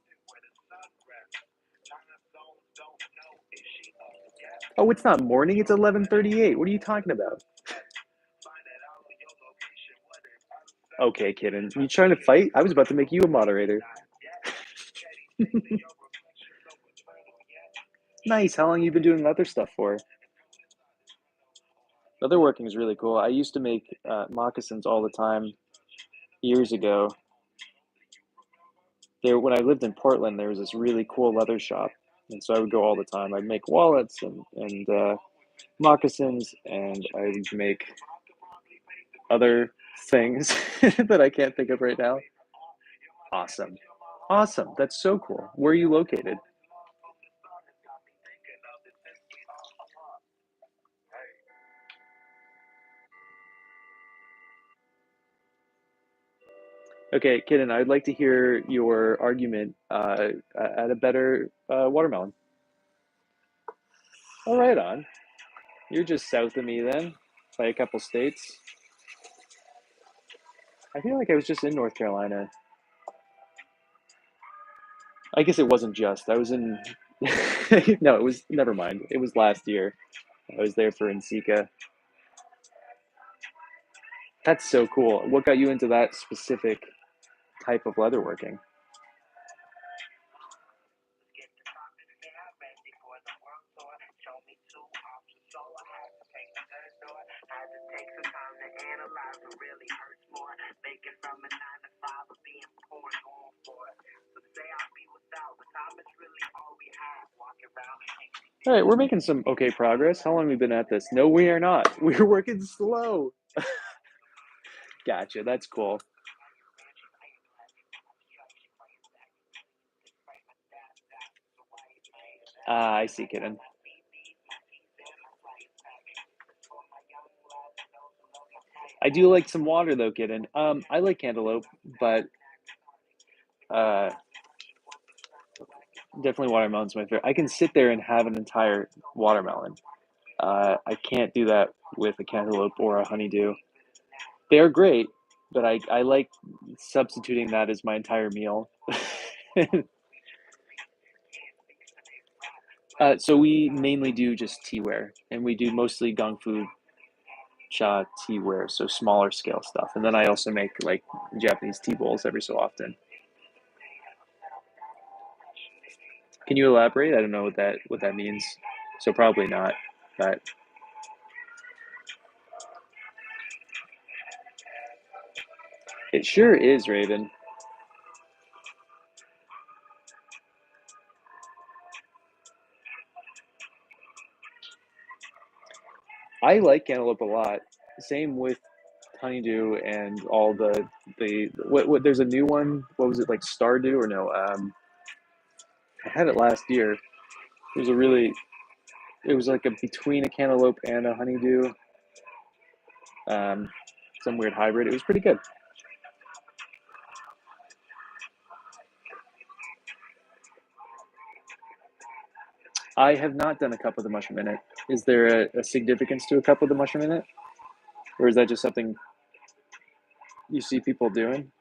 Oh, it's not morning. It's 11:38. What are you talking about? Okay, kitten. You trying to fight? I was about to make you a moderator. Nice. How long you been doing leather stuff for? Leatherworking is really cool. I used to make moccasins all the time years ago. There, when I lived in Portland, there was this really cool leather shop, and so I would go all the time. I'd make wallets and moccasins, and I would make other things that I can't think of right now. Awesome, awesome. That's so cool. Where are you located? Okay, Kitten, I'd like to hear your argument at a better watermelon. Oh, right on. You're just south of me then, by a couple states. I feel like I was just in North Carolina. I guess it wasn't just. I was in. No, it was. Never mind. It was last year. I was there for Nsika. That's so cool. What got you into that specific type of leatherworking? All right, we're making some okay progress. How long have we been at this? No, we are not. We're working slow. Gotcha. That's cool. Ah, I see, kitten. I do like some water though, kitten. I like cantaloupe, but uh, definitely watermelon's my favorite. I can sit there and have an entire watermelon. I can't do that with a cantaloupe or a honeydew. They're great, but I like substituting that as my entire meal. So we mainly do just teaware, and we do mostly gongfu cha teaware, so smaller scale stuff. And then I also make like Japanese tea bowls every so often. Can you elaborate? I don't know what that means. So probably not, but it sure is, Raven. I like cantaloupe a lot. Same with honeydew and all what there's a new one. What was it like Stardew or no? I had it last year. It was a really It was like between a cantaloupe and a honeydew. Some weird hybrid. It was pretty good. I have not done a cup with a mushroom in it. Is there a significance to a cup with a mushroom in it? Or is that just something you see people doing?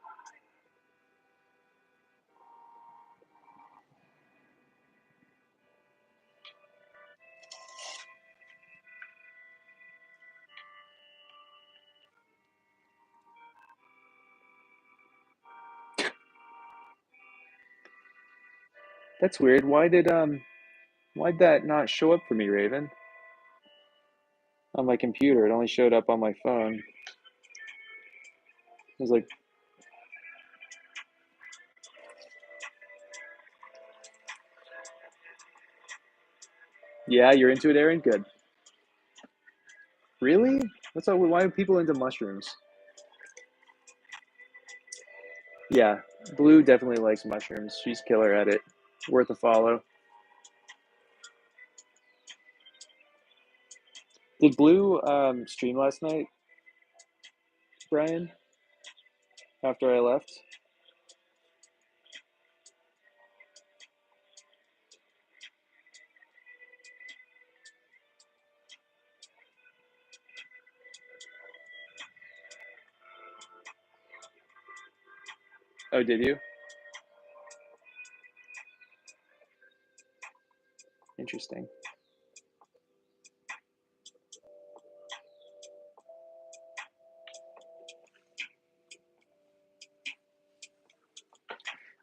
That's weird. Why'd that not show up for me, Raven? On my computer. It only showed up on my phone. It was like, yeah, you're into it, Aaron? Good. Really? Why are people into mushrooms? Yeah, Blue definitely likes mushrooms. She's killer at it. Worth a follow. Did Blue stream last night, Brian? After I left? Oh, did you? Interesting.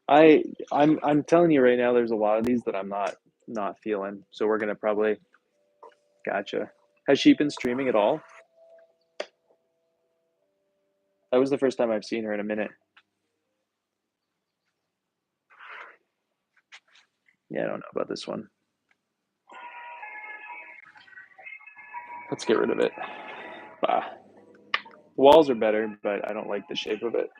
I'm telling you right now, there's a lot of these that I'm not feeling. So we're gonna probably gotcha. Has she been streaming at all? That was the first time I've seen her in a minute. Yeah, I don't know about this one. Let's get rid of it. Ah. Walls are better, but I don't like the shape of it.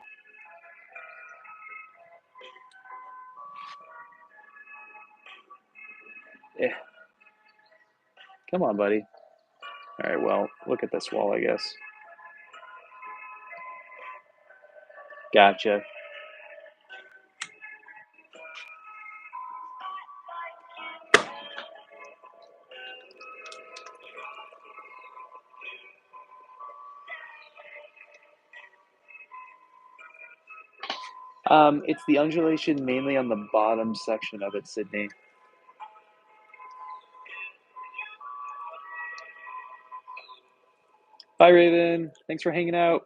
Eh. Come on, buddy. All right, well, look at this wall, I guess. Gotcha. It's the undulation mainly on the bottom section of it, Sydney. Bye, Raven. Thanks for hanging out.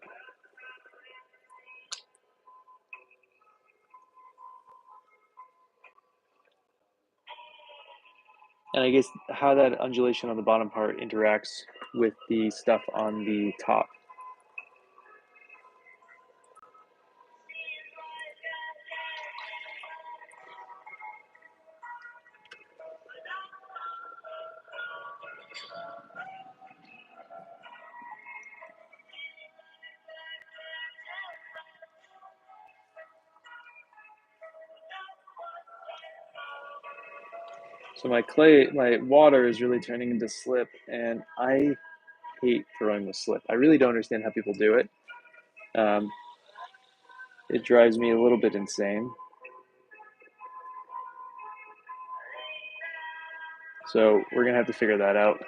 And I guess how that undulation on the bottom part interacts with the stuff on the top. So my water is really turning into slip, and I hate throwing with slip. I really don't understand how people do it. Um, it drives me a little bit insane. So we're gonna have to figure that out.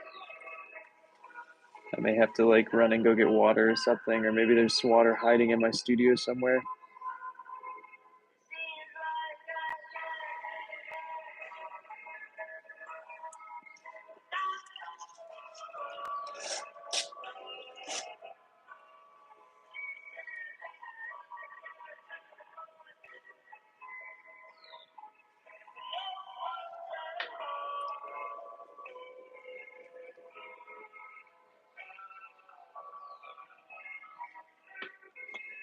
I may have to like run and go get water or something, or maybe there's water hiding in my studio somewhere.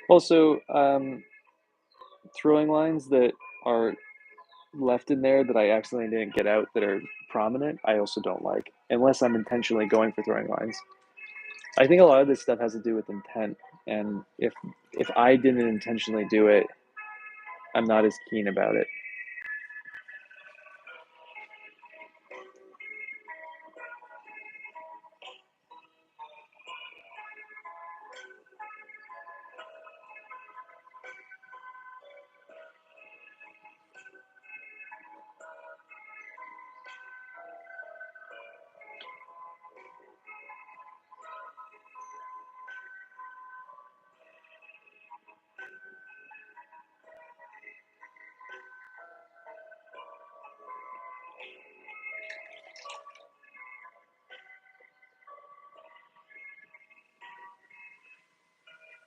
Also, throwing lines that are left in there that I accidentally didn't get out that are prominent, I also don't like, unless I'm intentionally going for throwing lines. I think a lot of this stuff has to do with intent, and if I didn't intentionally do it, I'm not as keen about it.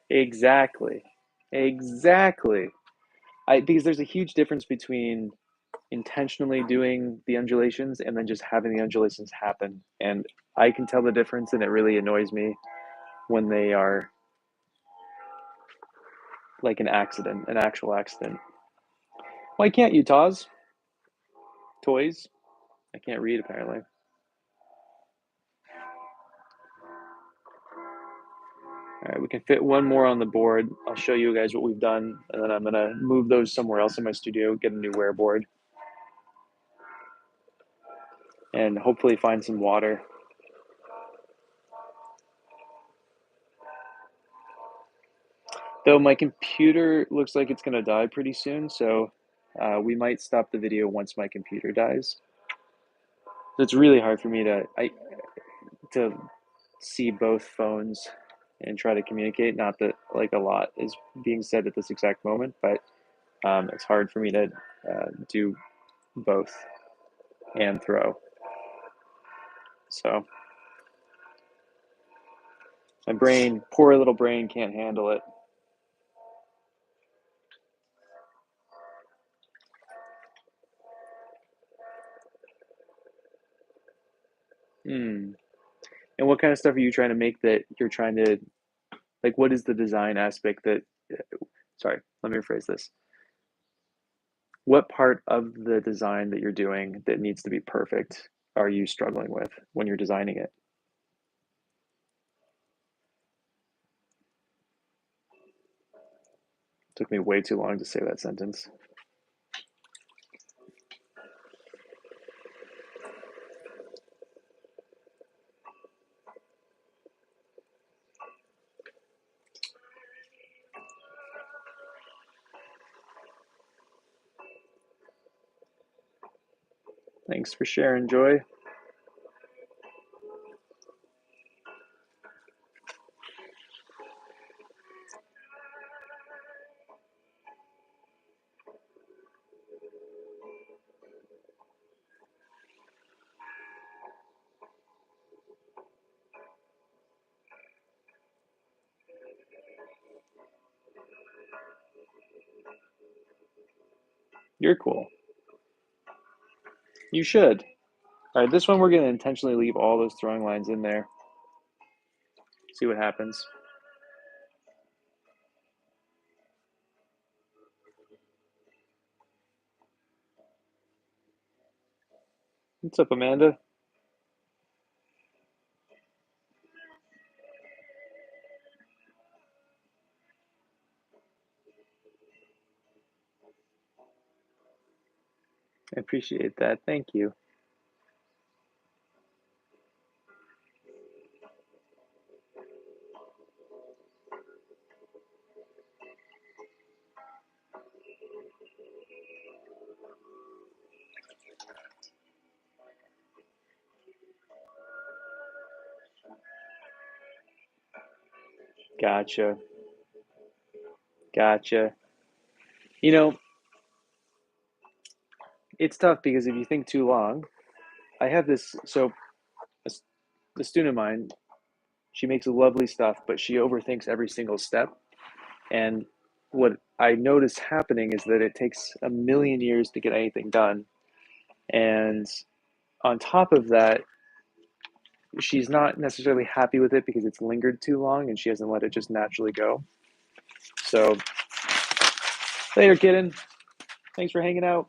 Exactly. Exactly. Because there's a huge difference between intentionally doing the undulations and then just having the undulations happen. And I can tell the difference, and it really annoys me when they are like an accident, an actual accident. Why can't you, Taz? Toys? I can't read apparently. All right, we can fit one more on the board. I'll show you guys what we've done, and then I'm gonna move those somewhere else in my studio, get a new wear board, and hopefully find some water. Though my computer looks like it's gonna die pretty soon, so we might stop the video once my computer dies. So it's really hard for me to see both phones and try to communicate. Not that like a lot is being said at this exact moment, but it's hard for me to do both and throw. So my brain, poor little brain, can't handle it. Hmm. And what kind of stuff are you trying to make that you're trying to like? What is the design aspect that? Sorry, let me rephrase this. What part of the design that you're doing that needs to be perfect are you struggling with when you're designing it? It took me way too long to say that sentence. Thanks for sharing, Joy. You're cool. You should. All right, this one we're going to intentionally leave all those throwing lines in there. See what happens. What's up, Amanda? I appreciate that. Thank you. Gotcha. Gotcha. You know, it's tough because if you think too long, I have this. So, a student of mine, she makes lovely stuff, but she overthinks every single step. And what I notice happening is that it takes a million years to get anything done. And on top of that, she's not necessarily happy with it because it's lingered too long and she hasn't let it just naturally go. So, later, kitten. Thanks for hanging out.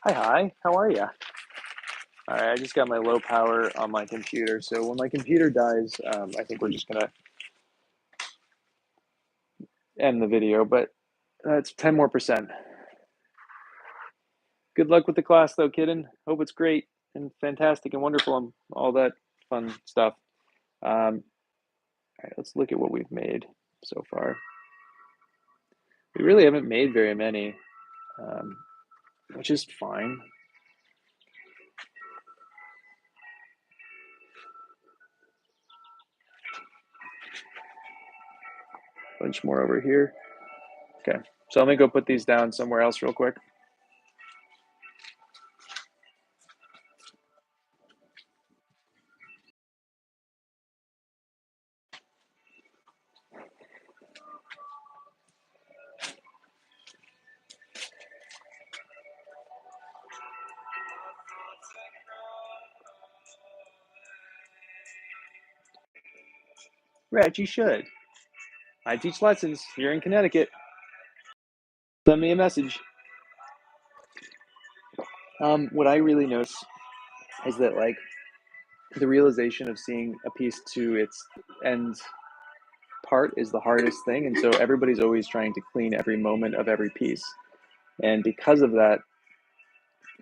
Hi, hi. How are you? All right, I just got my low power on my computer. So when my computer dies, I think we're just gonna end the video. But that's 10 more percent. Good luck with the class, though, kitten. Hope it's great and fantastic and wonderful and all that fun stuff. All right, let's look at what we've made so far. We really haven't made very many, um, which is fine. Bunch more over here. Okay, so let me go put these down somewhere else real quick. Reg, you should. I teach lessons. You're in Connecticut. Send me a message. What I really notice is that like the realization of seeing a piece to its end part is the hardest thing, and so everybody's always trying to clean every moment of every piece. And because of that,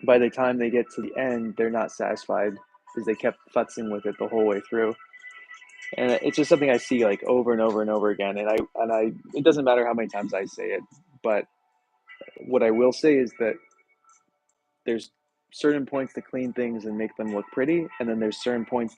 by the time they get to the end, they're not satisfied because they kept futzing with it the whole way through. And it's just something I see like over and over and over again. And I it doesn't matter how many times I say it, but what I will say is that there's certain points to clean things and make them look pretty, and then there's certain points